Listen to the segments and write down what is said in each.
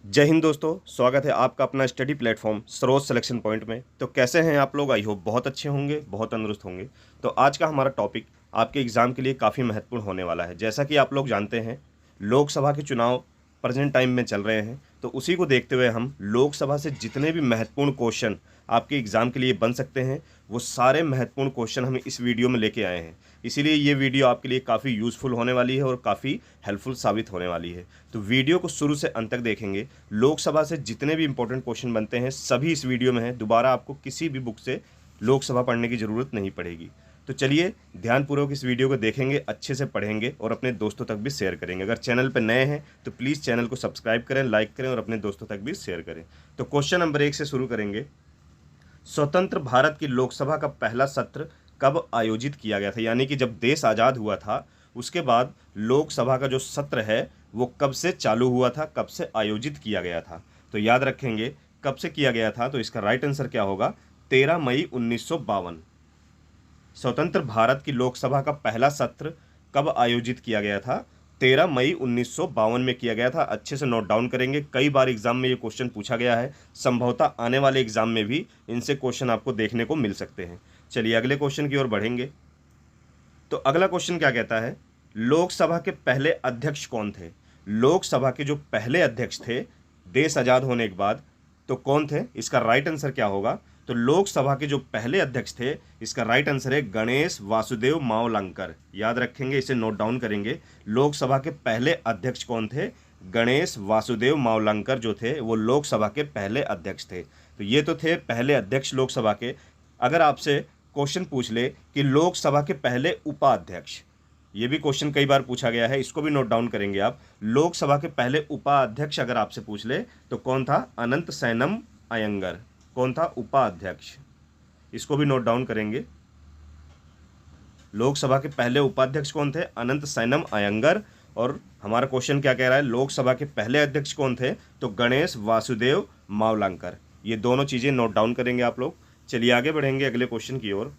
जय हिंद दोस्तों, स्वागत है आपका अपना study platform Saroj selection point में। तो कैसे हैं आप लोग? आई होप बहुत अच्छे होंगे, बहुत तंदुरुस्त होंगे। तो आज का हमारा टॉपिक आपके एग्ज़ाम के लिए काफ़ी महत्वपूर्ण होने वाला है। जैसा कि आप लोग जानते हैं, लोकसभा के चुनाव प्रेजेंट टाइम में चल रहे हैं, तो उसी को देखते हुए हम लोकसभा से जितने भी महत्वपूर्ण क्वेश्चन आपके एग्ज़ाम के लिए बन सकते हैं, वो सारे महत्वपूर्ण क्वेश्चन हम इस वीडियो में लेके आए हैं। इसीलिए ये वीडियो आपके लिए काफ़ी यूज़फुल होने वाली है और काफ़ी हेल्पफुल साबित होने वाली है। तो वीडियो को शुरू से अंत तक देखेंगे। लोकसभा से जितने भी इंपॉर्टेंट क्वेश्चन बनते हैं सभी इस वीडियो में हैं। दोबारा आपको किसी भी बुक से लोकसभा पढ़ने की ज़रूरत नहीं पड़ेगी। तो चलिए ध्यानपूर्वक इस वीडियो को देखेंगे, अच्छे से पढ़ेंगे और अपने दोस्तों तक भी शेयर करेंगे। अगर चैनल पर नए हैं तो प्लीज़ चैनल को सब्सक्राइब करें, लाइक करें और अपने दोस्तों तक भी शेयर करें। तो क्वेश्चन नंबर 1 से शुरू करेंगे। स्वतंत्र भारत की लोकसभा का पहला सत्र कब आयोजित किया गया था? यानी कि जब देश आज़ाद हुआ था उसके बाद लोकसभा का जो सत्र है वो कब से चालू हुआ था, कब से आयोजित किया गया था? तो याद रखेंगे कब से किया गया था। तो इसका राइट आंसर क्या होगा? 13 मई 1952। स्वतंत्र भारत की लोकसभा का पहला सत्र कब आयोजित किया गया था? 13 मई 1952 में किया गया था। अच्छे से नोट डाउन करेंगे, कई बार एग्जाम में ये क्वेश्चन पूछा गया है। संभवतः आने वाले एग्जाम में भी इनसे क्वेश्चन आपको देखने को मिल सकते हैं। चलिए अगले क्वेश्चन की ओर बढ़ेंगे। तो अगला क्वेश्चन क्या कहता है? लोकसभा के पहले अध्यक्ष कौन थे? लोकसभा के जो पहले अध्यक्ष थे देश आज़ाद होने के बाद, तो कौन थे? इसका राइट आंसर क्या होगा? तो लोकसभा के जो पहले अध्यक्ष थे, इसका राइट आंसर है गणेश वासुदेव मावलंकर। याद रखेंगे, इसे नोट डाउन करेंगे। लोकसभा के पहले अध्यक्ष कौन थे? गणेश वासुदेव मावलंकर जो थे वो लोकसभा के पहले अध्यक्ष थे। तो ये तो थे पहले अध्यक्ष लोकसभा के। अगर आपसे क्वेश्चन पूछ ले कि लोकसभा के पहले उपाध्यक्ष, ये भी क्वेश्चन कई बार पूछा गया है, इसको भी नोट डाउन करेंगे आप। लोकसभा के पहले उपाध्यक्ष अगर आपसे पूछ ले तो कौन था? अनंत सैनम अयंगर। कौन था उपाध्यक्ष? इसको भी नोट डाउन करेंगे। लोकसभा के पहले उपाध्यक्ष कौन थे? अनंत सैनम अयंगर। और हमारा क्वेश्चन क्या कह रहा है? लोकसभा के पहले अध्यक्ष कौन थे? तो गणेश वासुदेव मावलंकर। ये दोनों चीजें नोट डाउन करेंगे आप लोग। चलिए आगे बढ़ेंगे अगले क्वेश्चन की ओर।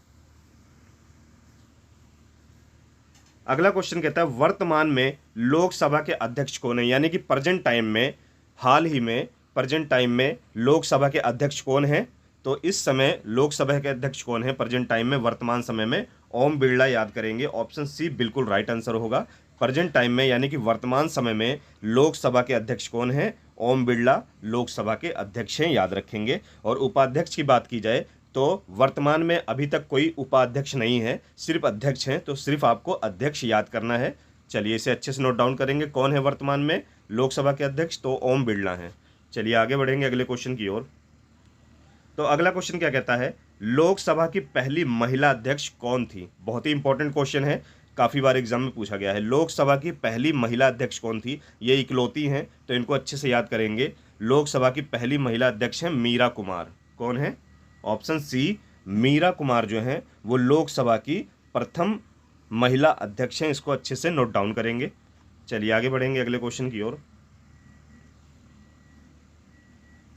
अगला क्वेश्चन कहता है वर्तमान में लोकसभा के अध्यक्ष कौन है? यानी कि प्रेजेंट टाइम में, हाल ही में प्रेजेंट टाइम में लोकसभा के अध्यक्ष कौन है? तो इस समय लोकसभा के अध्यक्ष कौन है प्रेजेंट टाइम में, वर्तमान समय में? ओम बिरला। याद करेंगे, ऑप्शन सी बिल्कुल राइट आंसर होगा। प्रेजेंट टाइम में यानी कि वर्तमान समय में लोकसभा के अध्यक्ष कौन है? ओम बिरला लोकसभा के अध्यक्ष हैं, याद रखेंगे। और उपाध्यक्ष की बात की जाए तो वर्तमान में अभी तक कोई उपाध्यक्ष नहीं है, सिर्फ अध्यक्ष हैं। तो सिर्फ आपको अध्यक्ष याद करना है। चलिए इसे अच्छे से नोट डाउन करेंगे। कौन है वर्तमान में लोकसभा के अध्यक्ष? तो ओम बिरला हैं। चलिए आगे बढ़ेंगे अगले क्वेश्चन की ओर। तो अगला क्वेश्चन क्या कहता है? लोकसभा की पहली महिला अध्यक्ष कौन थी? बहुत ही इंपॉर्टेंट क्वेश्चन है, काफ़ी बार एग्जाम में पूछा गया है। लोकसभा की पहली महिला अध्यक्ष कौन थी? ये इकलौती हैं, तो इनको अच्छे से याद करेंगे। लोकसभा की पहली महिला अध्यक्ष हैं मीरा कुमार। कौन है? ऑप्शन सी मीरा कुमार जो हैं वो लोकसभा की प्रथम महिला अध्यक्ष हैं। इसको अच्छे से नोट डाउन करेंगे। चलिए आगे बढ़ेंगे अगले क्वेश्चन की ओर।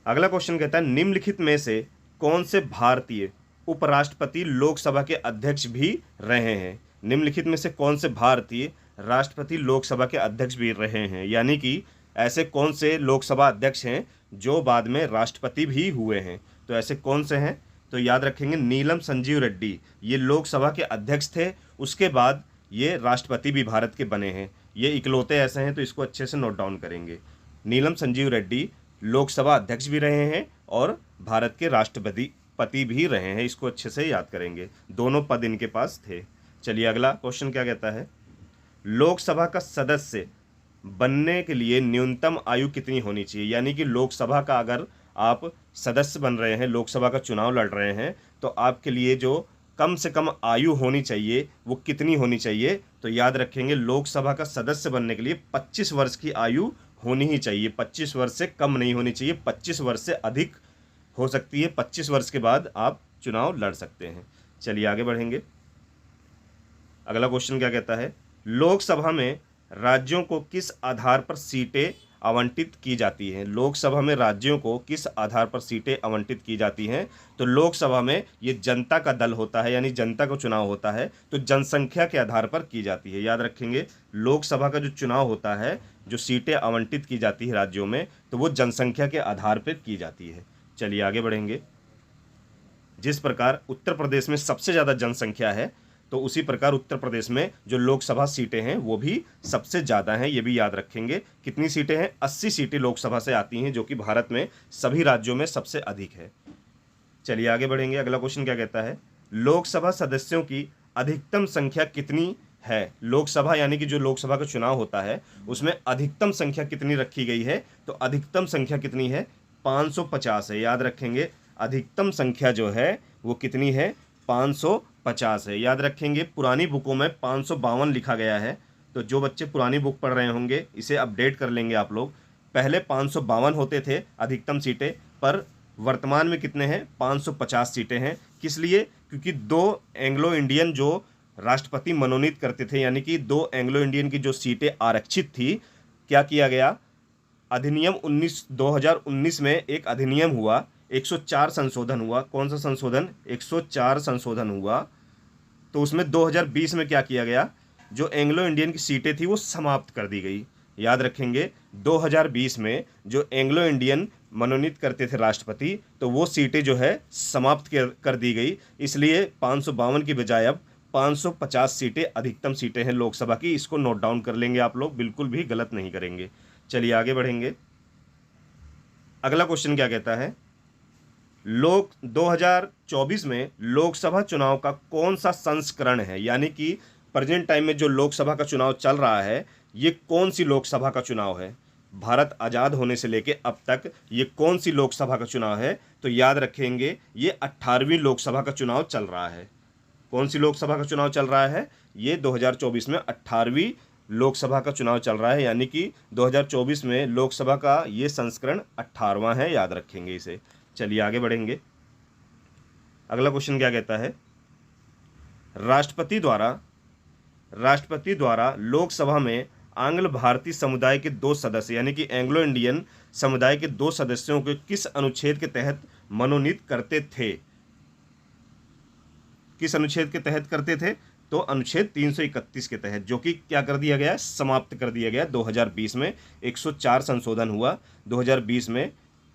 अगला क्वेश्चन कहता है निम्नलिखित में से कौन से भारतीय उपराष्ट्रपति लोकसभा के अध्यक्ष भी रहे हैं? निम्नलिखित में से कौन से भारतीय राष्ट्रपति लोकसभा के अध्यक्ष भी रहे हैं? यानी कि ऐसे कौन से लोकसभा अध्यक्ष हैं जो बाद में राष्ट्रपति भी हुए हैं? तो ऐसे कौन से हैं? तो याद रखेंगे नीलम संजीव रेड्डी, ये लोकसभा के अध्यक्ष थे, उसके बाद ये राष्ट्रपति भी भारत के बने हैं। ये इकलौते ऐसे हैं, तो इसको अच्छे से नोट डाउन करेंगे। नीलम संजीव रेड्डी लोकसभा अध्यक्ष भी रहे हैं और भारत के राष्ट्रपति भी रहे हैं। इसको अच्छे से याद करेंगे, दोनों पद इनके पास थे। चलिए अगला क्वेश्चन क्या कहता है? लोकसभा का सदस्य बनने के लिए न्यूनतम आयु कितनी होनी चाहिए? यानी कि लोकसभा का अगर आप सदस्य बन रहे हैं, लोकसभा का चुनाव लड़ रहे हैं, तो आपके लिए जो कम से कम आयु होनी चाहिए वो कितनी होनी चाहिए? तो याद रखेंगे लोकसभा का सदस्य बनने के लिए 25 वर्ष की आयु होनी ही चाहिए। 25 वर्ष से कम नहीं होनी चाहिए, 25 वर्ष से अधिक हो सकती है। 25 वर्ष के बाद आप चुनाव लड़ सकते हैं। चलिए आगे बढ़ेंगे। अगला क्वेश्चन क्या कहता है? लोकसभा में राज्यों को किस आधार पर सीटें आवंटित की जाती हैं। लोकसभा में राज्यों को किस आधार पर सीटें आवंटित की जाती हैं? तो लोकसभा में ये जनता का दल होता है, यानी जनता का चुनाव होता है, तो जनसंख्या के आधार पर की जाती है। याद रखेंगे, लोकसभा का जो चुनाव होता है, जो सीटें आवंटित की जाती है राज्यों में, तो वो जनसंख्या के आधार पर की जाती है। चलिए आगे बढ़ेंगे। जिस प्रकार उत्तर प्रदेश में सबसे ज़्यादा जनसंख्या है, तो उसी प्रकार उत्तर प्रदेश में जो लोकसभा सीटें हैं वो भी सबसे ज़्यादा हैं, ये भी याद रखेंगे। कितनी सीटें हैं? 80 सीटें लोकसभा से आती हैं, जो कि भारत में सभी राज्यों में सबसे अधिक है। चलिए आगे बढ़ेंगे। अगला क्वेश्चन क्या कहता है? लोकसभा सदस्यों की अधिकतम संख्या कितनी है? लोकसभा यानी कि जो लोकसभा का चुनाव होता है उसमें अधिकतम संख्या कितनी रखी गई है? तो अधिकतम संख्या कितनी है? 550 है। याद रखेंगे, अधिकतम संख्या जो है वो कितनी है? 550 है। याद रखेंगे, पुरानी बुकों में 552 लिखा गया है, तो जो बच्चे पुरानी बुक पढ़ रहे होंगे इसे अपडेट कर लेंगे आप लोग। पहले 552 होते थे अधिकतम सीटें, पर वर्तमान में कितने हैं? 550 सीटें हैं। किस लिए? क्योंकि दो एंग्लो इंडियन जो राष्ट्रपति मनोनीत करते थे, यानी कि दो एंग्लो इंडियन की जो सीटें आरक्षित थी, क्या किया गया? अधिनियम 2019 में एक अधिनियम हुआ, 104 संशोधन हुआ। कौन सा संशोधन? 104 संशोधन हुआ। तो उसमें 2020 में क्या किया गया? जो एंग्लो इंडियन की सीटें थी वो समाप्त कर दी गई। याद रखेंगे, 2020 में जो एंग्लो इंडियन मनोनीत करते थे राष्ट्रपति, तो वो सीटें जो है समाप्त कर दी गई। इसलिए 552 की बजाय अब 550 सीटें अधिकतम सीटें हैं लोकसभा की। इसको नोट डाउन कर लेंगे आप लोग, बिल्कुल भी गलत नहीं करेंगे। चलिए आगे बढ़ेंगे। अगला क्वेश्चन क्या कहता है? 2024 में लोकसभा चुनाव का कौन सा संस्करण है? यानी कि प्रेजेंट टाइम में जो लोकसभा का चुनाव चल रहा है, ये कौन सी लोकसभा का चुनाव है? भारत आज़ाद होने से लेके अब तक ये कौन सी लोकसभा का चुनाव है? तो याद रखेंगे, ये 18वीं लोकसभा का चुनाव चल रहा है। कौन सी लोकसभा का चुनाव चल रहा है? ये 2024 में 18वीं लोकसभा का चुनाव चल रहा है, यानी कि 2024 में लोकसभा का ये संस्करण 18वां है। याद रखेंगे इसे। चलिए आगे बढ़ेंगे। अगला क्वेश्चन क्या कहता है? राष्ट्रपति द्वारा लोकसभा में आंग्ल भारतीय समुदाय के 2 सदस्य, यानी कि एंग्लो इंडियन समुदाय के 2 सदस्यों को किस अनुच्छेद के तहत मनोनीत करते थे? किस अनुच्छेद के तहत करते थे? तो अनुच्छेद 331 के तहत, जो कि क्या कर दिया गया? समाप्त कर दिया गया। 2020 में 104 संशोधन हुआ। 2020 में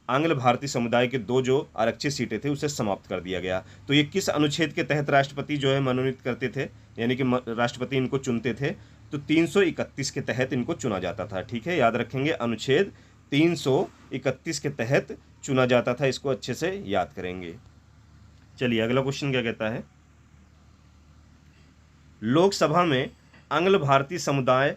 आंग्ल भारतीय समुदाय के 2 जो आरक्षित सीटें थे उसे समाप्त कर दिया गया। तो ये किस अनुच्छेद के तहत राष्ट्रपति जो है मनोनीत करते थे, यानी कि राष्ट्रपति इनको चुनते थे? तो 331 के तहत इनको चुना जाता था। ठीक है, याद रखेंगे, अनुच्छेद 331 के तहत चुना जाता था। इसको अच्छे से याद करेंगे। चलिए अगला क्वेश्चन क्या कहता है? लोकसभा में आंग्ल भारतीय समुदाय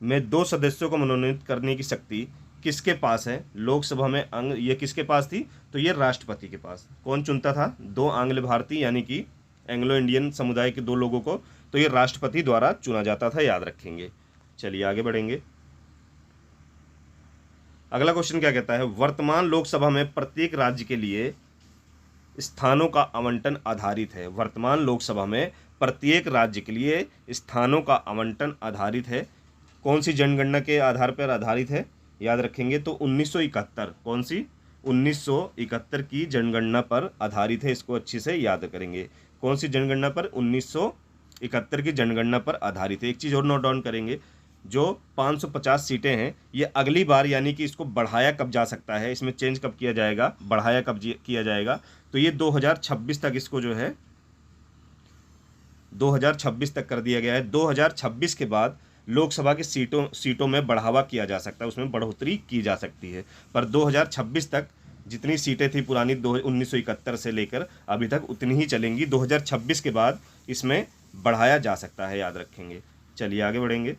में 2 सदस्यों को मनोनीत करने की शक्ति किसके पास है? लोकसभा में ये किसके पास थी? तो ये राष्ट्रपति के पास। कौन चुनता था? 2 आंग्ल भारतीय यानी कि एंग्लो इंडियन समुदाय के 2 लोगों को, तो ये राष्ट्रपति द्वारा चुना जाता था। याद रखेंगे। चलिए आगे बढ़ेंगे। अगला क्वेश्चन क्या कहता है? वर्तमान लोकसभा में प्रत्येक राज्य के लिए स्थानों का आवंटन आधारित है। वर्तमान लोकसभा में प्रत्येक राज्य के लिए स्थानों का आवंटन आधारित है। कौन सी जनगणना के आधार पर आधारित है? याद रखेंगे, तो 1971। कौन सी? 1971 की जनगणना पर आधारित है। इसको अच्छे से याद करेंगे। कौन सी जनगणना पर? 1971 की जनगणना पर आधारित है। एक चीज़ और नोट डाउन करेंगे, जो 550 सीटें हैं, ये अगली बार, यानी कि इसको बढ़ाया कब जा सकता है, इसमें चेंज कब किया जाएगा, बढ़ाया कब किया जाएगा? तो ये 2026 तक इसको जो है 2026 तक कर दिया गया है। 2026 के बाद लोकसभा की सीटों में बढ़ावा किया जा सकता है, उसमें बढ़ोतरी की जा सकती है। पर 2026 तक जितनी सीटें थी पुरानी 1971 से लेकर अभी तक उतनी ही चलेंगी। 2026 के बाद इसमें बढ़ाया जा सकता है। याद रखेंगे। चलिए आगे बढ़ेंगे।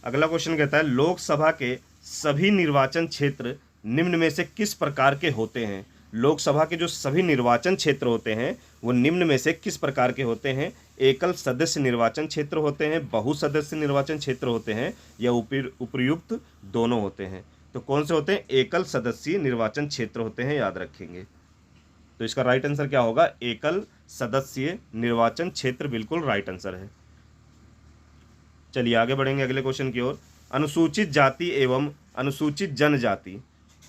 अगला क्वेश्चन कहता है, लोकसभा के सभी निर्वाचन क्षेत्र निम्न में से किस प्रकार के होते हैं? लोकसभा के जो सभी निर्वाचन क्षेत्र होते हैं वो निम्न में से किस प्रकार के होते हैं? एकल सदस्य निर्वाचन क्षेत्र होते हैं, बहुसदस्य निर्वाचन क्षेत्र होते हैं, या उपर्युक्त दोनों होते हैं? तो कौन से होते हैं? एकल सदस्यीय निर्वाचन क्षेत्र होते हैं। याद रखेंगे। तो इसका राइट आंसर क्या होगा? एकल सदस्यीय निर्वाचन क्षेत्र बिल्कुल राइट आंसर है। चलिए आगे बढ़ेंगे अगले क्वेश्चन की ओर। अनुसूचित जाति एवं अनुसूचित जनजाति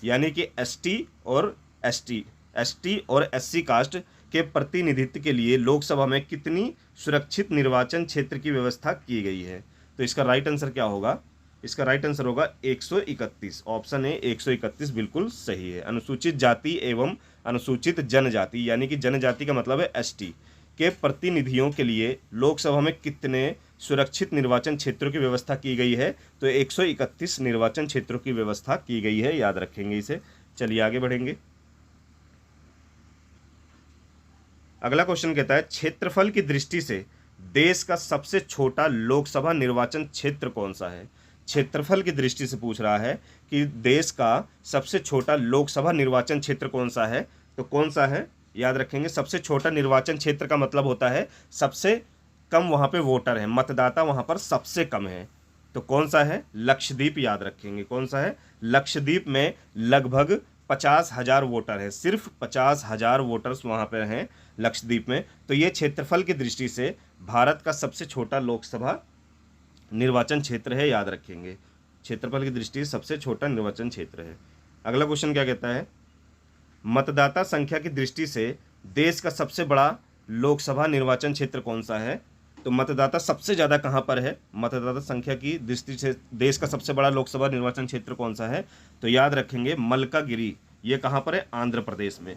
यानी कि एसटी और एससी कास्ट के प्रतिनिधित्व के लिए लोकसभा में कितनी सुरक्षित निर्वाचन क्षेत्र की व्यवस्था की गई है? तो इसका राइट आंसर क्या होगा? इसका राइट आंसर होगा 131। ऑप्शन ए 131 बिल्कुल सही है। अनुसूचित जाति एवं अनुसूचित जनजाति यानी कि जनजाति का मतलब है एसटी के प्रतिनिधियों के लिए लोकसभा में कितने सुरक्षित निर्वाचन क्षेत्रों की व्यवस्था की गई है? तो 131 निर्वाचन क्षेत्रों की व्यवस्था की गई है, याद रखेंगे इसे। चलिए आगे बढ़ेंगे। अगला क्वेश्चन कहता है क्षेत्रफल की दृष्टि से देश का सबसे छोटा लोकसभा निर्वाचन क्षेत्र कौन सा है? क्षेत्रफल की दृष्टि से पूछ रहा है कि देश का सबसे छोटा लोकसभा निर्वाचन क्षेत्र कौन सा है, तो कौन सा है? याद रखेंगे, सबसे छोटा निर्वाचन क्षेत्र का मतलब होता है सबसे कम वहाँ पे वोटर हैं, मतदाता वहाँ पर सबसे कम है। तो कौन सा है? लक्षद्वीप, याद रखेंगे। कौन सा है? लक्षद्वीप में लगभग 50,000 वोटर है, सिर्फ 50,000 वोटर्स वहाँ पर हैं लक्षद्वीप में। तो ये क्षेत्रफल की दृष्टि से भारत का सबसे छोटा लोकसभा निर्वाचन क्षेत्र है, याद रखेंगे। क्षेत्रफल की दृष्टि से सबसे छोटा निर्वाचन क्षेत्र है। अगला क्वेश्चन क्या कहता है? मतदाता संख्या की दृष्टि से देश का सबसे बड़ा लोकसभा निर्वाचन क्षेत्र कौन सा है? तो मतदाता सबसे ज़्यादा कहाँ पर है? मतदाता संख्या की दृष्टि से देश का सबसे बड़ा लोकसभा निर्वाचन क्षेत्र कौन सा है? तो याद रखेंगे मलकागिरी। ये कहाँ पर है? आंध्र प्रदेश में।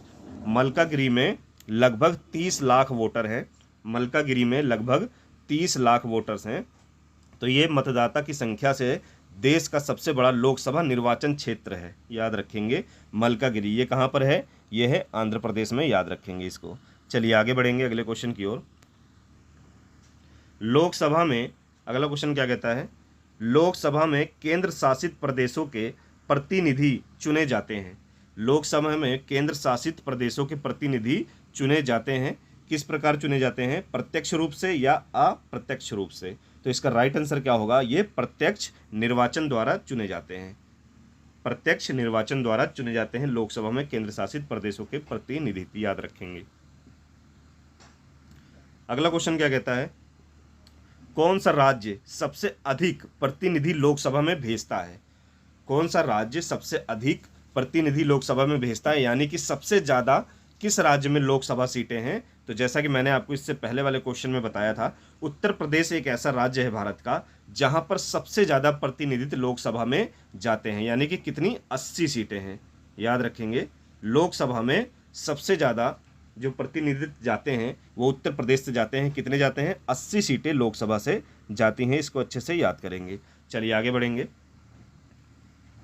मलकागिरी में लगभग 30 लाख वोटर हैं। मलकागिरी में लगभग 30 लाख वोटर्स हैं। तो ये मतदाता की संख्या से देश का सबसे बड़ा लोकसभा निर्वाचन क्षेत्र है, याद रखेंगे मलकागिरी। ये कहाँ पर है? ये है आंध्र प्रदेश में, याद रखेंगे इसको। चलिए आगे बढ़ेंगे अगले क्वेश्चन की ओर। लोकसभा में अगला क्वेश्चन क्या कहता है? लोकसभा में केंद्र शासित प्रदेशों के प्रतिनिधि चुने जाते हैं। लोकसभा में केंद्र शासित प्रदेशों के प्रतिनिधि चुने जाते हैं। किस प्रकार चुने जाते हैं? प्रत्यक्ष रूप से या अप्रत्यक्ष रूप से? तो इसका राइट आंसर क्या होगा? ये प्रत्यक्ष निर्वाचन द्वारा चुने जाते हैं। प्रत्यक्ष निर्वाचन द्वारा चुने जाते हैं लोकसभा में केंद्र शासित प्रदेशों के प्रतिनिधि, याद रखेंगे। अगला क्वेश्चन क्या कहता है? कौन सा राज्य सबसे अधिक प्रतिनिधि लोकसभा में भेजता है? कौन सा राज्य सबसे अधिक प्रतिनिधि लोकसभा में भेजता है, यानी कि सबसे ज़्यादा किस राज्य में लोकसभा सीटें हैं? तो जैसा कि मैंने आपको इससे पहले वाले क्वेश्चन में बताया था, उत्तर प्रदेश एक ऐसा राज्य है भारत का जहां पर सबसे ज़्यादा प्रतिनिधित्व लोकसभा में जाते हैं, यानी कि कितनी? 80 सीटें हैं, याद रखेंगे। लोकसभा में सबसे ज़्यादा जो प्रतिनिधित्व जाते हैं वो उत्तर प्रदेश से जाते हैं। कितने जाते हैं? 80 सीटें लोकसभा से जाती हैं। इसको अच्छे से याद करेंगे। चलिए आगे बढ़ेंगे।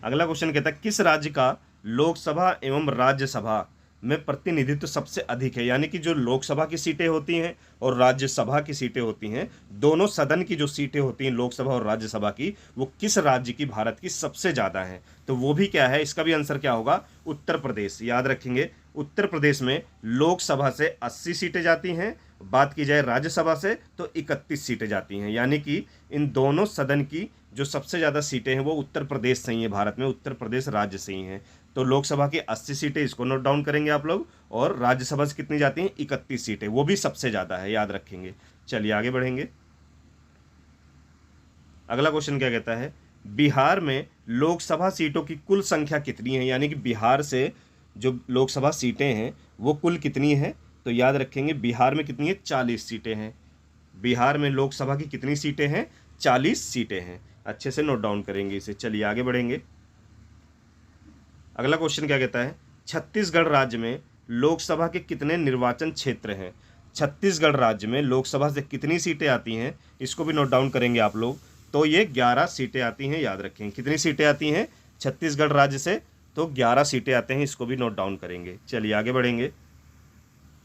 अगला क्वेश्चन कहता है किस राज्य का लोकसभा एवं राज्यसभा में प्रतिनिधित्व सबसे अधिक है? यानी कि जो लोकसभा की सीटें होती हैं और राज्यसभा की सीटें होती हैं, दोनों सदन की जो सीटें होती हैं लोकसभा और राज्यसभा की, वो किस राज्य की भारत की सबसे ज़्यादा हैं? तो वो भी क्या है? इसका भी आंसर क्या होगा? उत्तर प्रदेश, याद रखेंगे। उत्तर प्रदेश में लोकसभा से 80 सीटें जाती हैं, बात की जाए राज्यसभा से तो 31 सीटें जाती हैं। यानी कि इन दोनों सदन की जो सबसे ज़्यादा सीटें हैं वो उत्तर प्रदेश से ही हैं, भारत में उत्तर प्रदेश राज्य से ही हैं। तो लोकसभा की 80 सीटें, इसको नोट डाउन करेंगे आप लोग, और राज्यसभा से कितनी जाती हैं? 31 सीटें, वो भी सबसे ज़्यादा है, याद रखेंगे। चलिए आगे बढ़ेंगे। अगला क्वेश्चन क्या कहता है? बिहार में लोकसभा सीटों की कुल संख्या कितनी है? यानी कि बिहार से जो लोकसभा सीटें हैं वो कुल कितनी है? तो याद रखेंगे बिहार में कितनी है? 40 सीटें हैं। बिहार में लोकसभा की कितनी सीटें हैं? 40 सीटें हैं। अच्छे से नोट डाउन करेंगे इसे। चलिए आगे बढ़ेंगे। अगला क्वेश्चन क्या कहता है? छत्तीसगढ़ राज्य में लोकसभा के कितने निर्वाचन क्षेत्र हैं? छत्तीसगढ़ राज्य में लोकसभा से कितनी सीटें आती हैं? इसको भी नोट डाउन करेंगे आप लोग। तो ये 11 सीटें आती हैं, याद रखें। कितनी सीटें आती हैं छत्तीसगढ़ राज्य से? तो 11 सीटें आते हैं, इसको भी नोट डाउन करेंगे। चलिए आगे बढ़ेंगे।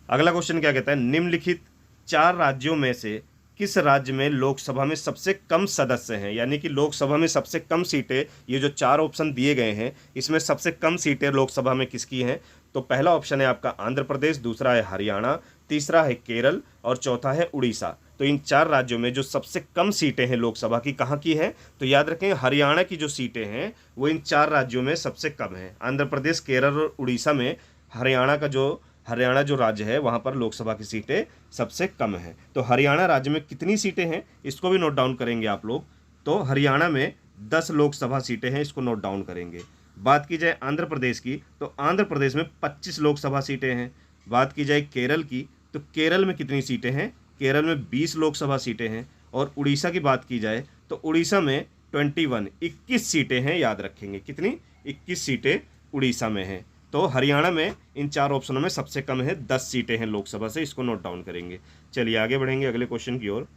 अगला क्वेश्चन क्या कहता है? निम्नलिखित 4 राज्यों में से किस राज्य में लोकसभा में सबसे कम सदस्य हैं? यानी कि लोकसभा में सबसे कम सीटें, ये जो 4 ऑप्शन दिए गए हैं इसमें सबसे कम सीटें लोकसभा में किसकी हैं? तो पहला ऑप्शन है आपका आंध्र प्रदेश, दूसरा है हरियाणा, तीसरा है केरल और चौथा है उड़ीसा। तो इन 4 राज्यों में जो सबसे कम सीटें हैं लोकसभा की, कहाँ की है? तो याद रखें हरियाणा की जो सीटें हैं वो इन 4 राज्यों में सबसे कम है। आंध्र प्रदेश, केरल और उड़ीसा में हरियाणा का जो हरियाणा जो राज्य है वहाँ पर लोकसभा की सीटें सबसे कम हैं। तो हरियाणा राज्य में कितनी सीटें हैं इसको भी नोट डाउन करेंगे आप लोग। तो हरियाणा में 10 लोकसभा सीटें हैं, इसको नोट डाउन करेंगे। बात की जाए आंध्र प्रदेश की तो आंध्र प्रदेश में 25 लोकसभा सीटें हैं। बात की जाए केरल की तो केरल में कितनी सीटें हैं, केरल में 20 लोकसभा सीटें हैं। और उड़ीसा की बात की जाए तो उड़ीसा में 21 सीटें हैं, याद रखेंगे कितनी, 21 सीटें उड़ीसा में हैं। तो हरियाणा में इन 4 ऑप्शनों में सबसे कम है, 10 सीटें हैं लोकसभा से, इसको नोट डाउन करेंगे। चलिए आगे बढ़ेंगे अगले क्वेश्चन की ओर।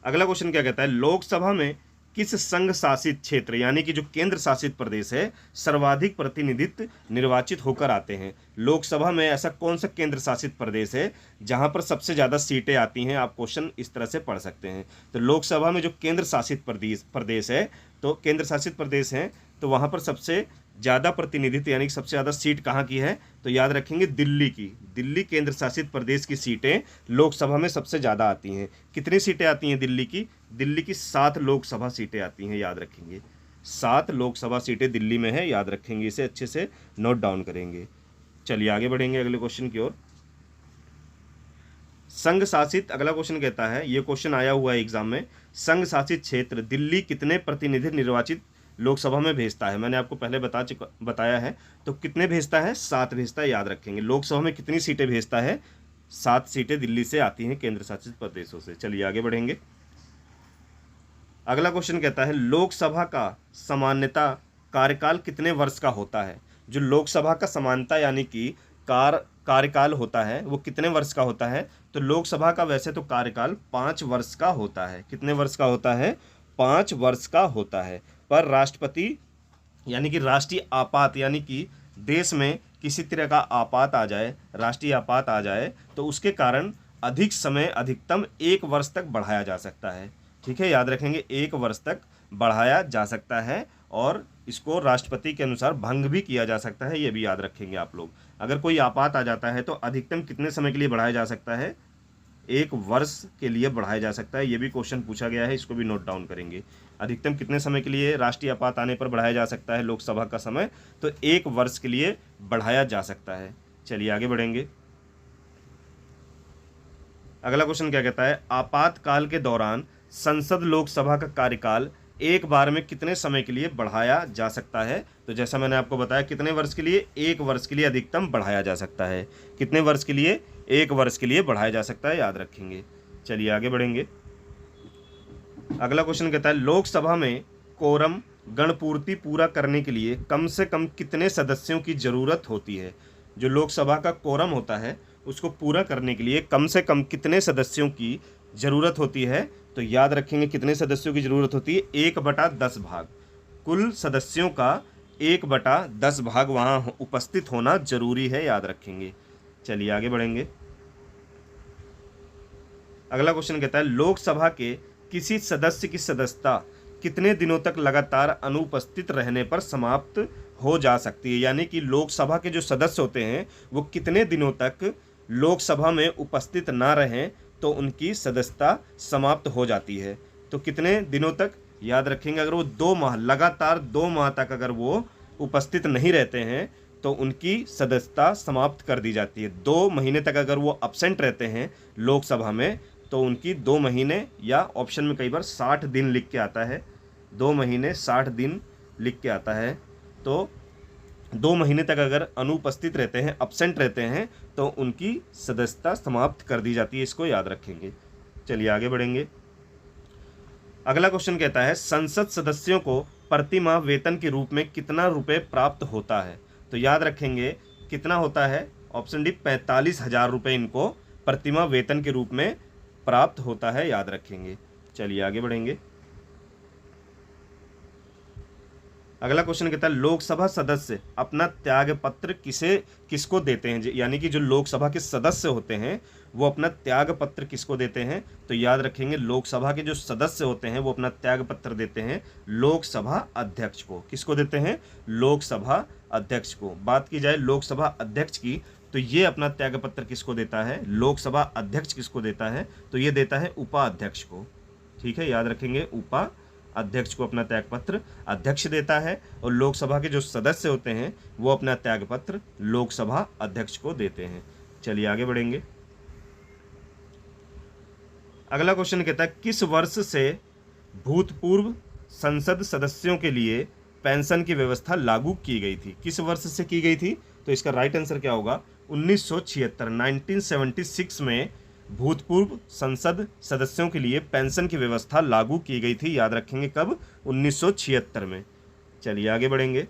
अगला क्वेश्चन क्या कहता है, लोकसभा में किस संघ शासित क्षेत्र यानी कि जो केंद्र शासित प्रदेश है सर्वाधिक प्रतिनिधित्व निर्वाचित होकर आते हैं। लोकसभा में ऐसा कौन सा केंद्र शासित प्रदेश है जहां पर सबसे ज़्यादा सीटें आती हैं, आप क्वेश्चन इस तरह से पढ़ सकते हैं। तो लोकसभा में जो केंद्र शासित प्रदेश है, तो केंद्र शासित प्रदेश हैं तो वहां पर सबसे ज़्यादा प्रतिनिधित्व यानी कि सबसे ज़्यादा सीट कहाँ की है, तो याद रखेंगे दिल्ली की। दिल्ली केंद्र शासित प्रदेश की सीटें लोकसभा में सबसे ज़्यादा आती हैं। कितनी सीटें आती हैं दिल्ली की, दिल्ली की 7 लोकसभा सीटें आती हैं, याद रखेंगे 7 लोकसभा सीटें दिल्ली में है, याद रखेंगे, इसे अच्छे से नोट डाउन करेंगे। चलिए आगे बढ़ेंगे अगले क्वेश्चन की ओर। संघ शासित, अगला क्वेश्चन कहता है, ये क्वेश्चन आया हुआ है एग्जाम में, संघ शासित क्षेत्र दिल्ली कितने प्रतिनिधि निर्वाचित लोकसभा में भेजता है। मैंने आपको पहले बताया है। तो कितने भेजता है, 7 भेजता है, याद रखेंगे। लोकसभा में कितनी सीटें भेजता है, 7 सीटें दिल्ली से आती हैं केंद्र शासित प्रदेशों से। चलिए आगे बढ़ेंगे। अगला क्वेश्चन कहता है, लोकसभा का सामान्यता कार्यकाल कितने वर्ष का होता है। जो लोकसभा का समानता यानी कि कार्यकाल होता है वो कितने वर्ष का होता है, तो लोकसभा का वैसे तो कार्यकाल 5 वर्ष का होता है। कितने वर्ष का होता है, 5 वर्ष का होता है। पर राष्ट्रपति यानी कि राष्ट्रीय आपात यानी कि देश में किसी तरह का आपात आ जाए, राष्ट्रीय आपात आ जाए, तो उसके कारण अधिक समय अधिकतम 1 वर्ष तक बढ़ाया जा सकता है। ठीक है, याद रखेंगे 1 वर्ष तक बढ़ाया जा सकता है और इसको राष्ट्रपति के अनुसार भंग भी किया जा सकता है, ये भी याद रखेंगे आप लोग। अगर कोई आपात आ जाता है तो अधिकतम कितने समय के लिए बढ़ाया जा सकता है, 1 वर्ष के लिए बढ़ाया जा सकता है। ये भी क्वेश्चन पूछा गया है, इसको भी नोट डाउन करेंगे। अधिकतम कितने समय के लिए राष्ट्रीय आपात आने पर बढ़ाया जा सकता है लोकसभा का समय, तो 1 वर्ष के लिए बढ़ाया जा सकता है। चलिए आगे बढ़ेंगे। अगला क्वेश्चन क्या कहता है, आपातकाल के दौरान संसद लोकसभा का कार्यकाल एक बार में कितने समय के लिए बढ़ाया जा सकता है। तो जैसा मैंने आपको बताया कितने वर्ष के लिए, 1 वर्ष के लिए अधिकतम बढ़ाया जा सकता है। कितने वर्ष के लिए, 1 वर्ष के लिए बढ़ाया जा सकता है, याद रखेंगे। चलिए आगे बढ़ेंगे। अगला क्वेश्चन कहता है, लोकसभा में कोरम गणपूर्ति पूरा करने के लिए कम से कम कितने सदस्यों की जरूरत होती है। जो लोकसभा का कोरम होता है उसको पूरा करने के लिए कम से कम कितने सदस्यों की ज़रूरत होती है, तो याद रखेंगे कितने सदस्यों की ज़रूरत होती है, 1/10 भाग। कुल सदस्यों का 1/10 भाग वहाँ उपस्थित होना जरूरी है, याद रखेंगे। चलिए आगे बढ़ेंगे। अगला क्वेश्चन कहता है, लोकसभा के किसी सदस्य की सदस्यता कितने दिनों तक लगातार अनुपस्थित रहने पर समाप्त हो जा सकती है। यानी कि लोकसभा के जो सदस्य होते हैं वो कितने दिनों तक लोकसभा में उपस्थित ना रहें तो उनकी सदस्यता समाप्त हो जाती है। तो कितने दिनों तक, याद रखेंगे, अगर वो 2 माह लगातार 2 माह तक अगर वो उपस्थित नहीं रहते हैं तो उनकी सदस्यता समाप्त कर दी जाती है। 2 महीने तक अगर वो अब्सेंट रहते हैं लोकसभा में तो उनकी 2 महीने, या ऑप्शन में कई बार 60 दिन लिख के आता है, 2 महीने 60 दिन लिख के आता है, तो 2 महीने तक अगर अनुपस्थित रहते हैं, अब्सेंट रहते हैं, तो उनकी सदस्यता समाप्त कर दी जाती है। इसको याद रखेंगे। चलिए आगे बढ़ेंगे। अगला क्वेश्चन कहता है, संसद सदस्यों को प्रति माह वेतन के रूप में कितना रुपए प्राप्त होता है। तो याद रखेंगे कितना होता है, ऑप्शन डी 45,000 रुपये इनको प्रति माह वेतन के रूप में प्राप्त होता है, याद रखेंगे। चलिए आगे बढ़ेंगे। अगला क्वेश्चन कहता है, लोकसभा सदस्य अपना त्याग पत्र किसको देते हैं। यानी कि जो लोकसभा के सदस्य होते हैं वो अपना त्याग पत्र किसको देते हैं, तो याद रखेंगे लोकसभा के जो सदस्य होते हैं वो अपना त्याग पत्र देते हैं लोकसभा अध्यक्ष को। किसको देते हैं, लोकसभा अध्यक्ष को। बात की जाए लोकसभा अध्यक्ष की तो ये अपना त्याग पत्र किसको देता है, लोकसभा अध्यक्ष किसको देता है, तो ये देता है उपाध्यक्ष को। ठीक है, याद रखेंगे, उपाध्यक्ष अध्यक्ष को अपना त्यागपत्र अध्यक्ष देता है और लोकसभा के जो सदस्य होते हैं वो अपना त्यागपत्र लोकसभा अध्यक्ष को देते हैं। चलिए आगे बढ़ेंगे। अगला क्वेश्चन कहता है किस वर्ष से भूतपूर्व संसद सदस्यों के लिए पेंशन की व्यवस्था लागू की गई थी? किस वर्ष से की गई थी? तो इसका राइट आंसर क्या होगा? 1976, 1976 में भूतपूर्व संसद सदस्यों के लिए पेंशन की व्यवस्था लागू की गई थी। याद रखेंगे कब? 1976 में। चलिए आगे बढ़ेंगे।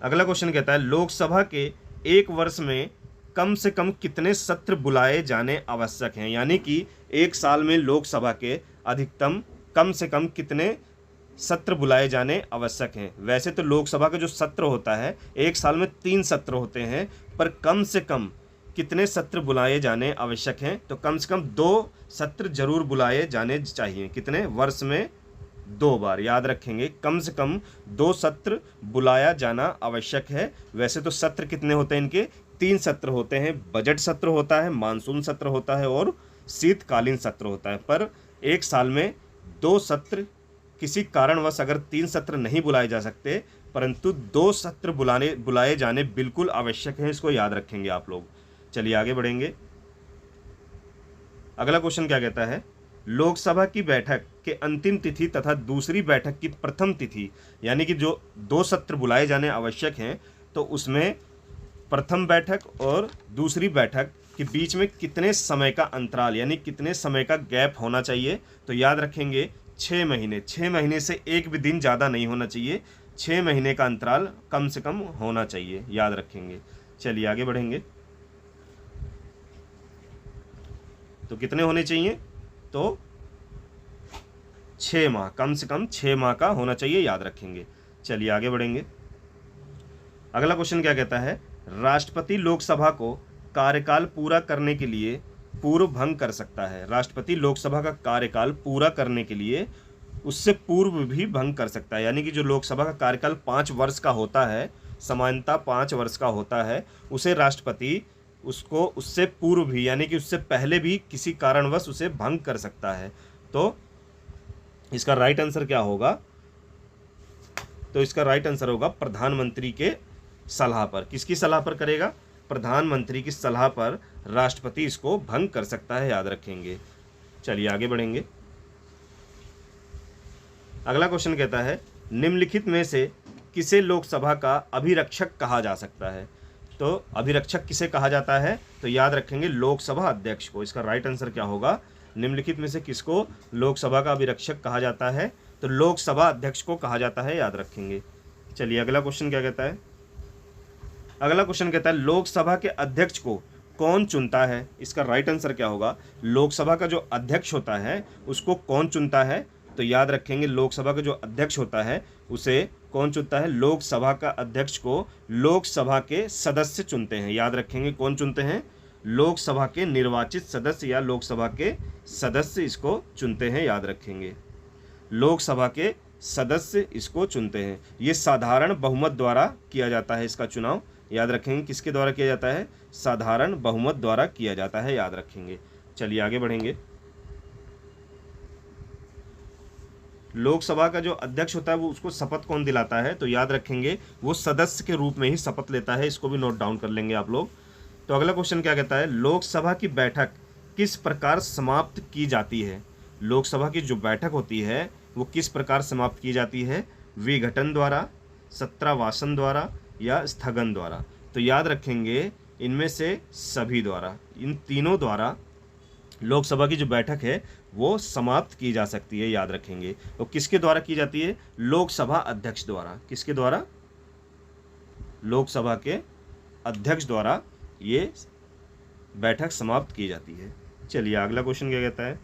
अगला क्वेश्चन कहता है लोकसभा के एक वर्ष में कम से कम कितने सत्र बुलाए जाने आवश्यक हैं? यानी कि एक साल में लोकसभा के अधिकतम कम से कम कितने सत्र बुलाए जाने आवश्यक हैं? वैसे तो लोकसभा का जो सत्र होता है एक साल में 3 सत्र होते हैं, पर कम से कम कितने सत्र बुलाए जाने आवश्यक हैं? तो कम से कम 2 सत्र जरूर बुलाए जाने चाहिए। कितने? वर्ष में 2 बार। याद रखेंगे कम से कम 2 सत्र बुलाया जाना आवश्यक है। वैसे तो सत्र कितने होते हैं इनके? 3 सत्र होते हैं। बजट सत्र होता है, मानसून सत्र होता है और शीतकालीन सत्र होता है। पर एक साल में 2 सत्र, किसी कारणवश अगर 3 सत्र नहीं बुलाए जा सकते, परंतु 2 सत्र बुलाए जाने बिल्कुल आवश्यक हैं। इसको याद रखेंगे आप लोग। चलिए आगे बढ़ेंगे। अगला क्वेश्चन क्या कहता है लोकसभा की बैठक के अंतिम तिथि तथा दूसरी बैठक की प्रथम तिथि, यानी कि जो 2 सत्र बुलाए जाने आवश्यक हैं, तो उसमें प्रथम बैठक और दूसरी बैठक के बीच में कितने समय का अंतराल यानी कितने समय का गैप होना चाहिए? तो याद रखेंगे 6 महीने। 6 महीने से एक भी दिन ज़्यादा नहीं होना चाहिए। 6 महीने का अंतराल कम से कम होना चाहिए। याद रखेंगे। चलिए आगे बढ़ेंगे। तो कितने होने चाहिए? तो 6 माह, कम से कम 6 माह का होना चाहिए। याद रखेंगे। चलिए आगे बढ़ेंगे। अगला क्वेश्चन क्या कहता है राष्ट्रपति लोकसभा को कार्यकाल पूरा करने के लिए पूर्व भंग कर सकता है। राष्ट्रपति लोकसभा का कार्यकाल पूरा करने के लिए उससे पूर्व भी भंग कर सकता है। यानी कि जो लोकसभा का कार्यकाल 5 वर्ष का होता है, सामान्यतः 5 वर्ष का होता है, उसे राष्ट्रपति उसको उससे पूर्व भी यानी कि उससे पहले भी किसी कारणवश उसे भंग कर सकता है। तो इसका राइट आंसर क्या होगा? तो इसका राइट आंसर होगा प्रधानमंत्री के सलाह पर। किसकी सलाह पर करेगा? प्रधानमंत्री की सलाह पर राष्ट्रपति इसको भंग कर सकता है। याद रखेंगे। चलिए आगे बढ़ेंगे। अगला क्वेश्चन कहता है निम्नलिखित में से किसे लोकसभा का अभिरक्षक कहा जा सकता है? तो अभिरक्षक किसे कहा जाता है? तो याद रखेंगे लोकसभा अध्यक्ष को। इसका राइट आंसर क्या होगा? निम्नलिखित में से किसको लोकसभा का अभिरक्षक कहा जाता है? तो लोकसभा अध्यक्ष को कहा जाता है। याद रखेंगे। चलिए अगला क्वेश्चन क्या कहता है? अगला क्वेश्चन कहता है लोकसभा के अध्यक्ष को कौन चुनता है? इसका राइट आंसर क्या होगा? लोकसभा का जो अध्यक्ष होता है उसको कौन चुनता है? तो याद रखेंगे लोकसभा का जो अध्यक्ष होता है उसे कौन चुनता है? लोकसभा का अध्यक्ष को लोकसभा के सदस्य चुनते हैं। याद रखेंगे कौन चुनते हैं? लोकसभा के निर्वाचित सदस्य या लोकसभा के सदस्य इसको चुनते हैं। याद रखेंगे लोकसभा के सदस्य इसको चुनते हैं। ये साधारण बहुमत द्वारा किया जाता है इसका चुनाव। याद रखेंगे किसके द्वारा किया जाता है? साधारण बहुमत द्वारा किया जाता है। याद रखेंगे। चलिए आगे बढ़ेंगे। लोकसभा का जो अध्यक्ष होता है वो उसको शपथ कौन दिलाता है? तो याद रखेंगे वो सदस्य के रूप में ही शपथ लेता है। इसको भी नोट डाउन कर लेंगे आप लोग। तो अगला क्वेश्चन क्या कहता है लोकसभा की बैठक किस प्रकार समाप्त की जाती है? लोकसभा की जो बैठक होती है वो किस प्रकार समाप्त की जाती है? विघटन द्वारा, सत्रावासन द्वारा या स्थगन द्वारा? तो याद रखेंगे इनमें से सभी द्वारा, इन तीनों द्वारा लोकसभा की जो बैठक है वो समाप्त की जा सकती है। याद रखेंगे। तो किसके द्वारा की जाती है? लोकसभा अध्यक्ष द्वारा। किसके द्वारा? लोकसभा के अध्यक्ष द्वारा ये बैठक समाप्त की जाती है। चलिए अगला क्वेश्चन क्या कहता है?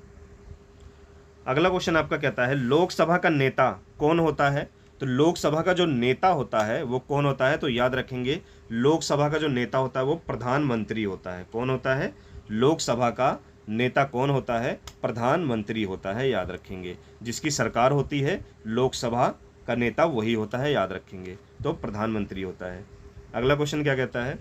अगला क्वेश्चन आपका कहता है लोकसभा का नेता कौन होता है? तो लोकसभा का जो नेता होता है वो कौन होता है? तो याद रखेंगे लोकसभा का जो नेता होता है वो प्रधानमंत्री होता है। कौन होता है? लोकसभा का नेता कौन होता है? प्रधानमंत्री होता है। याद रखेंगे जिसकी सरकार होती है लोकसभा का नेता वही होता है। याद रखेंगे तो प्रधानमंत्री होता है। अगला क्वेश्चन क्या कहता है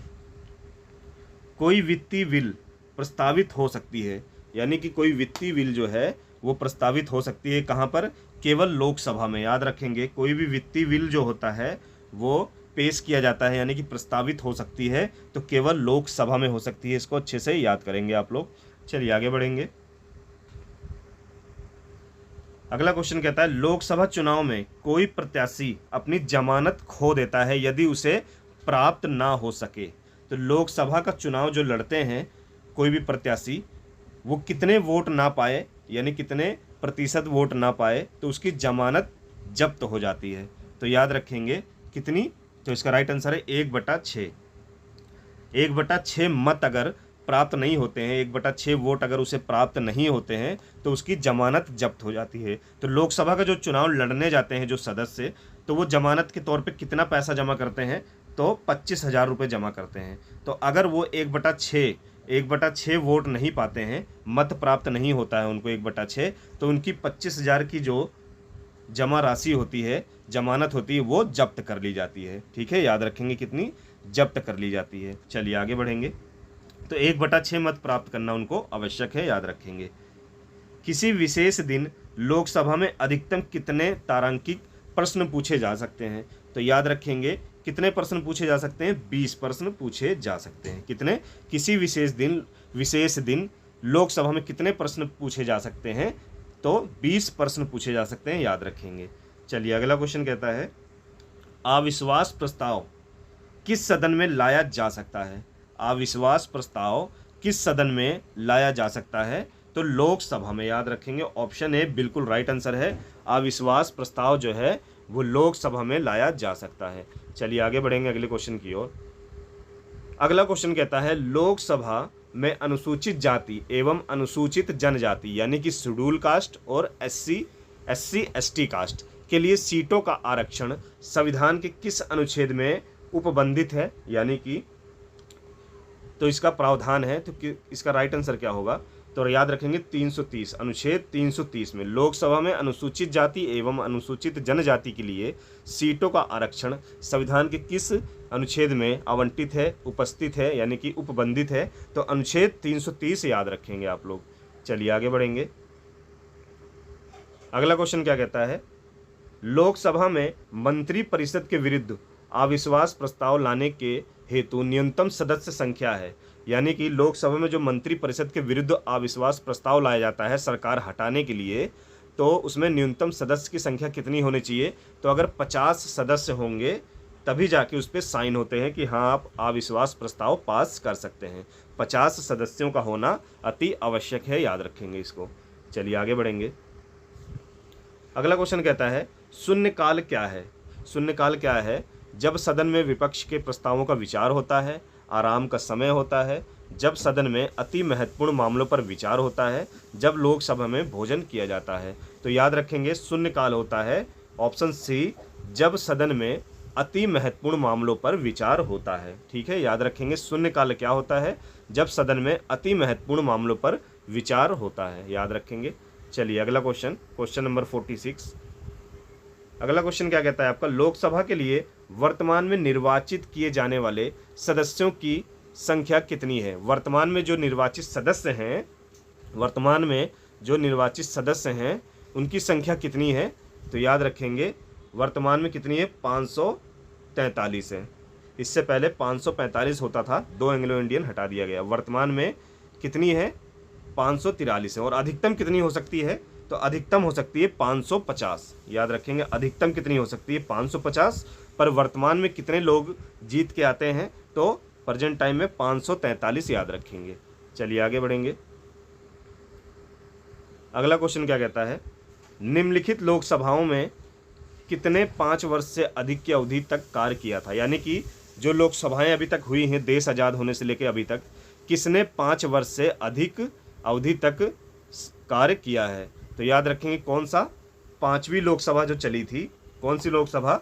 कोई वित्तीय बिल प्रस्तावित हो सकती है, यानी कि कोई वित्तीय बिल जो है वो प्रस्तावित हो सकती है कहाँ पर? केवल लोकसभा में। याद रखेंगे, कोई भी वित्तीय बिल जो होता है वो पेश किया जाता है, यानी कि प्रस्तावित हो सकती है तो केवल लोकसभा में हो सकती है। इसको अच्छे से याद करेंगे आप लोग। चलिए आगे बढ़ेंगे। अगला क्वेश्चन कहता है, लोकसभा चुनाव में कोई प्रत्याशी अपनी जमानत खो देता है यदि उसे प्राप्त ना हो सके। तो लोकसभा का चुनाव जो लड़ते हैं कोई भी प्रत्याशी, वो कितने वोट ना पाए, यानी कितने प्रतिशत वोट ना पाए तो उसकी जमानत जब्त हो जाती है। तो याद रखेंगे कितनी, तो इसका राइट आंसर है 1/6। 1/6 मत अगर प्राप्त नहीं होते हैं, 1/6 वोट अगर उसे प्राप्त नहीं होते हैं तो उसकी जमानत जब्त हो जाती है। तो लोकसभा का जो चुनाव लड़ने जाते हैं जो सदस्य, तो वो जमानत के तौर पे कितना पैसा जमा करते हैं, तो 25,000 रुपये जमा करते हैं। तो अगर वो 1/6 वोट नहीं पाते हैं, मत प्राप्त नहीं होता है उनको 1/6, तो उनकी 25,000 की जो जमा राशि होती है, जमानत होती है, वो जब्त कर ली जाती है। ठीक है, याद रखेंगे कितनी जब्त कर ली जाती है। चलिए आगे बढ़ेंगे। तो 1/6 मत प्राप्त करना उनको आवश्यक है, याद रखेंगे। किसी विशेष दिन लोकसभा में अधिकतम कितने तारांकित प्रश्न पूछे जा सकते हैं। तो याद रखेंगे कितने प्रश्न पूछे जा सकते हैं, 20 प्रश्न पूछे जा सकते हैं। कितने, किसी विशेष दिन लोकसभा में कितने प्रश्न पूछे जा सकते हैं, तो 20 प्रश्न पूछे जा सकते हैं, याद रखेंगे। चलिए अगला क्वेश्चन कहता है, अविश्वास प्रस्ताव किस सदन में लाया जा सकता है। अविश्वास प्रस्ताव किस सदन में लाया जा सकता है, तो लोकसभा में। याद रखेंगे ऑप्शन ए बिल्कुल राइट आंसर है। अविश्वास प्रस्ताव जो है वो लोकसभा में लाया जा सकता है। चलिए आगे बढ़ेंगे अगले क्वेश्चन की ओर। अगला क्वेश्चन कहता है, लोकसभा में अनुसूचित जाति एवं अनुसूचित जनजाति यानी कि शेड्यूल कास्ट और SC ST कास्ट के लिए सीटों का आरक्षण संविधान के किस अनुच्छेद में उपबंधित है, यानी कि तो इसका प्रावधान है। तो इसका राइट आंसर क्या होगा, तो याद रखेंगे 330, अनुच्छेद 330 में लोकसभा में अनुसूचित जाति एवं अनुसूचित जनजाति के लिए सीटों का आरक्षण संविधान के किस अनुच्छेद में आवंटित है, उपस्थित है, यानी कि उपबंधित है। तो अनुच्छेद 330 याद रखेंगे आप लोग। चलिए आगे बढ़ेंगे। अगला क्वेश्चन क्या कहता है, लोकसभा में मंत्री परिषद के विरुद्ध अविश्वास प्रस्ताव लाने के हेतु न्यूनतम सदस्य संख्या है। यानी कि लोकसभा में जो मंत्री परिषद के विरुद्ध अविश्वास प्रस्ताव लाया जाता है सरकार हटाने के लिए, तो उसमें न्यूनतम सदस्य की संख्या कितनी होनी चाहिए। तो अगर 50 सदस्य होंगे तभी जाके उस पर साइन होते हैं कि हाँ आप अविश्वास प्रस्ताव पास कर सकते हैं। 50 सदस्यों का होना अति आवश्यक है, याद रखेंगे इसको। चलिए आगे बढ़ेंगे। अगला क्वेश्चन कहता है, शून्यकाल क्या है। शून्यकाल क्या है, जब सदन में विपक्ष के प्रस्तावों का विचार होता है, आराम का समय होता है, जब सदन में अति महत्वपूर्ण मामलों पर विचार होता है, जब लोकसभा में भोजन किया जाता है। तो याद रखेंगे शून्यकाल होता है ऑप्शन सी, जब सदन में अति महत्वपूर्ण मामलों पर विचार होता है। ठीक है, याद रखेंगे शून्यकाल क्या होता है, जब सदन में अति महत्वपूर्ण मामलों पर विचार होता है, याद रखेंगे। चलिए अगला क्वेश्चन नंबर 46। अगला क्वेश्चन क्या कहता है आपका, लोकसभा के लिए वर्तमान में निर्वाचित किए जाने वाले सदस्यों की संख्या कितनी है। वर्तमान में जो निर्वाचित सदस्य हैं उनकी संख्या कितनी है। तो याद रखेंगे वर्तमान में कितनी है, 543 है। इससे पहले 545 होता था, 2 एंग्लो इंडियन हटा दिया गया। वर्तमान में कितनी है, 543 है। और अधिकतम कितनी हो सकती है, तो अधिकतम हो सकती है 550। याद रखेंगे अधिकतम कितनी हो सकती है, 550। पर वर्तमान में कितने लोग जीत के आते हैं, तो प्रेजेंट टाइम में 543 याद रखेंगे। चलिए आगे बढ़ेंगे। अगला क्वेश्चन क्या कहता है, निम्नलिखित लोकसभाओं में कितने 5 वर्ष से अधिक की अवधि तक कार्य किया था। यानी कि जो लोकसभाएं अभी तक हुई हैं देश आज़ाद होने से लेकर अभी तक, किसने 5 वर्ष से अधिक अवधि तक कार्य किया है। तो याद रखेंगे कौन सा, 5वीं लोकसभा जो चली थी, कौन सी लोकसभा,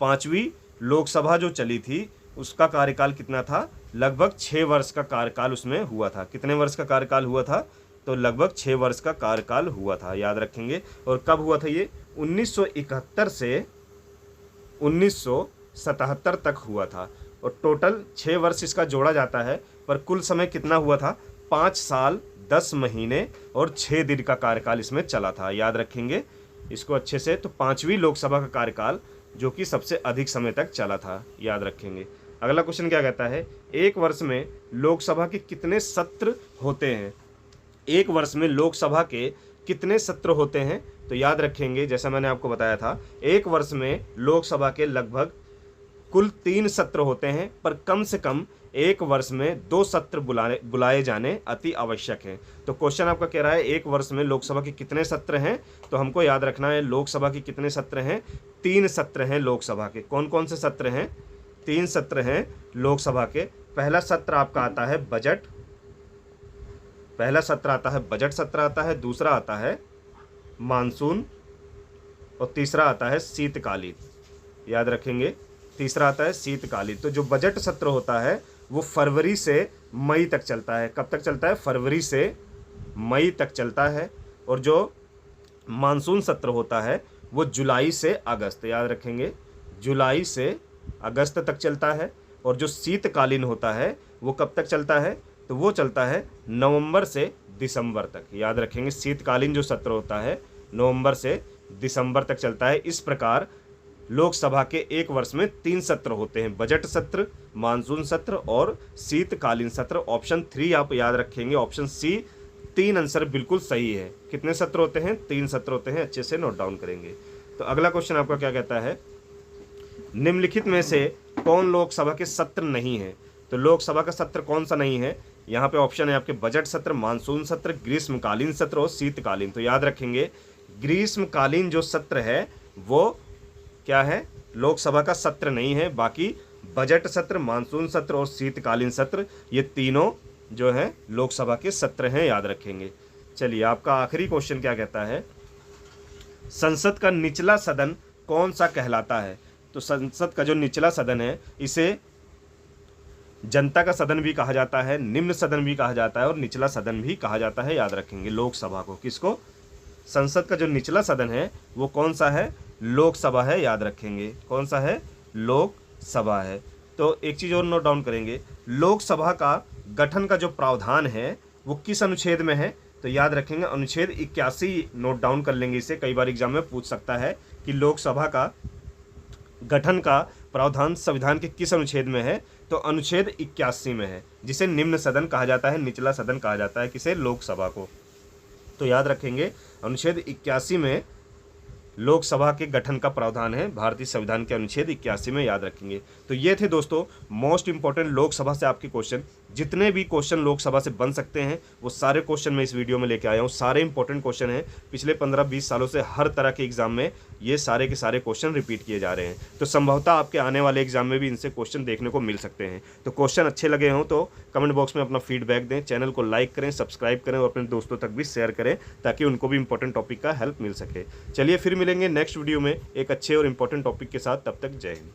5वीं लोकसभा जो चली थी उसका कार्यकाल कितना था, लगभग 6 वर्ष का कार्यकाल उसमें हुआ था। कितने वर्ष का कार्यकाल हुआ था, तो लगभग 6 वर्ष का कार्यकाल हुआ था, याद रखेंगे। और कब हुआ था ये, 1971 से 1977 तक हुआ था। और टोटल 6 वर्ष इसका जोड़ा जाता है, पर कुल समय कितना हुआ था, 5 साल 10 महीने और 6 दिन का कार्यकाल इसमें चला था, याद रखेंगे। इसको अच्छे से, तो 5वीं लोकसभा का कार्यकाल जो कि सबसे अधिक समय तक चला था, याद रखेंगे। अगला क्वेश्चन क्या कहता है, एक वर्ष में लोकसभा के कितने सत्र होते हैं? एक वर्ष में लोकसभा के कितने सत्र होते हैं? तो याद रखेंगे, जैसा मैंने आपको बताया था, एक वर्ष में लोकसभा के लगभग कुल 3 सत्र होते हैं, पर कम से कम एक वर्ष में 2 सत्र बुलाए जाने अति आवश्यक है। तो क्वेश्चन आपका कह रहा है एक वर्ष में लोकसभा के कितने सत्र हैं, तो हमको याद रखना है लोकसभा के कितने सत्र हैं? 3 सत्र हैं लोकसभा के। कौन कौन से सत्र हैं? 3 सत्र हैं लोकसभा के। पहला सत्र आपका आता है बजट, पहला सत्र आता है बजट सत्र आता है, दूसरा आता है मानसून और तीसरा आता है शीतकालीन। याद रखेंगे, तीसरा आता है शीतकालीन। तो जो बजट सत्र होता है वो फरवरी से मई तक चलता है। कब तक चलता है? फरवरी से मई तक चलता है। और जो मानसून सत्र होता है वो जुलाई से अगस्त, याद रखेंगे, जुलाई से अगस्त तक चलता है। और जो शीतकालीन होता है वो कब तक चलता है? तो वो चलता है नवंबर से दिसंबर तक। याद रखेंगे, शीतकालीन जो सत्र होता है नवंबर से दिसंबर तक चलता है। इस प्रकार लोकसभा के एक वर्ष में 3 सत्र होते हैं, बजट सत्र, मानसून सत्र और शीतकालीन सत्र। ऑप्शन 3 आप याद रखेंगे, ऑप्शन सी 3 आंसर बिल्कुल सही है। कितने सत्र होते हैं? 3 सत्र होते हैं, अच्छे से नोट डाउन करेंगे। तो अगला क्वेश्चन आपका क्या कहता है, निम्नलिखित में से कौन लोकसभा के सत्र नहीं है? तो लोकसभा का सत्र कौन सा नहीं है? यहाँ पे ऑप्शन है आपके बजट सत्र, मानसून सत्र, ग्रीष्मकालीन सत्र और शीतकालीन। तो याद रखेंगे, ग्रीष्मकालीन जो सत्र है वो क्या है? लोकसभा का सत्र नहीं है। बाकी बजट सत्र, मानसून सत्र और शीतकालीन सत्र, ये तीनों जो है लोकसभा के सत्र हैं, याद रखेंगे। चलिए, आपका आखिरी क्वेश्चन क्या कहता है, संसद का निचला सदन कौन सा कहलाता है? तो संसद का जो निचला सदन है इसे जनता का सदन भी कहा जाता है, निम्न सदन भी कहा जाता है और निचला सदन भी कहा जाता है, याद रखेंगे। लोकसभा को, किसको? संसद का जो निचला सदन है वो कौन सा है? लोकसभा है, याद रखेंगे। कौन सा है? लोकसभा है। तो एक चीज़ और नोट डाउन करेंगे, लोकसभा का गठन का जो प्रावधान है वो किस अनुच्छेद में है? तो याद रखेंगे अनुच्छेद 81 नोट डाउन कर लेंगे, इसे कई बार एग्जाम में पूछ सकता है कि लोकसभा का गठन का प्रावधान संविधान के किस अनुच्छेद में है? तो अनुच्छेद 81 में है, जिसे निम्न सदन कहा जाता है, निचला सदन कहा जाता है, किसे? लोकसभा को। तो याद रखेंगे अनुच्छेद 81 में लोकसभा के गठन का प्रावधान है, भारतीय संविधान के अनुच्छेद 81 में, याद रखेंगे। तो ये थे दोस्तों मोस्ट इंपॉर्टेंट लोकसभा से आपके क्वेश्चन। जितने भी क्वेश्चन लोकसभा से बन सकते हैं वो सारे क्वेश्चन मैं इस वीडियो में लेके आया हूँ। सारे इंपॉर्टेंट क्वेश्चन हैं, पिछले 15-20 सालों से हर तरह के एग्जाम में ये सारे के सारे क्वेश्चन रिपीट किए जा रहे हैं। तो संभवतः आपके आने वाले एग्जाम में भी इनसे क्वेश्चन देखने को मिल सकते हैं। तो क्वेश्चन अच्छे लगे हों तो कमेंट बॉक्स में अपना फीडबैक दें, चैनल को लाइक करें, सब्सक्राइब करें और अपने दोस्तों तक भी शेयर करें ताकि उनको भी इंपॉर्टेंट टॉपिक का हेल्प मिल सके। चलिए फिर मिलेंगे नेक्स्ट वीडियो में एक अच्छे और इंपॉर्टेंट टॉपिक के साथ, तब तक जय हिंद।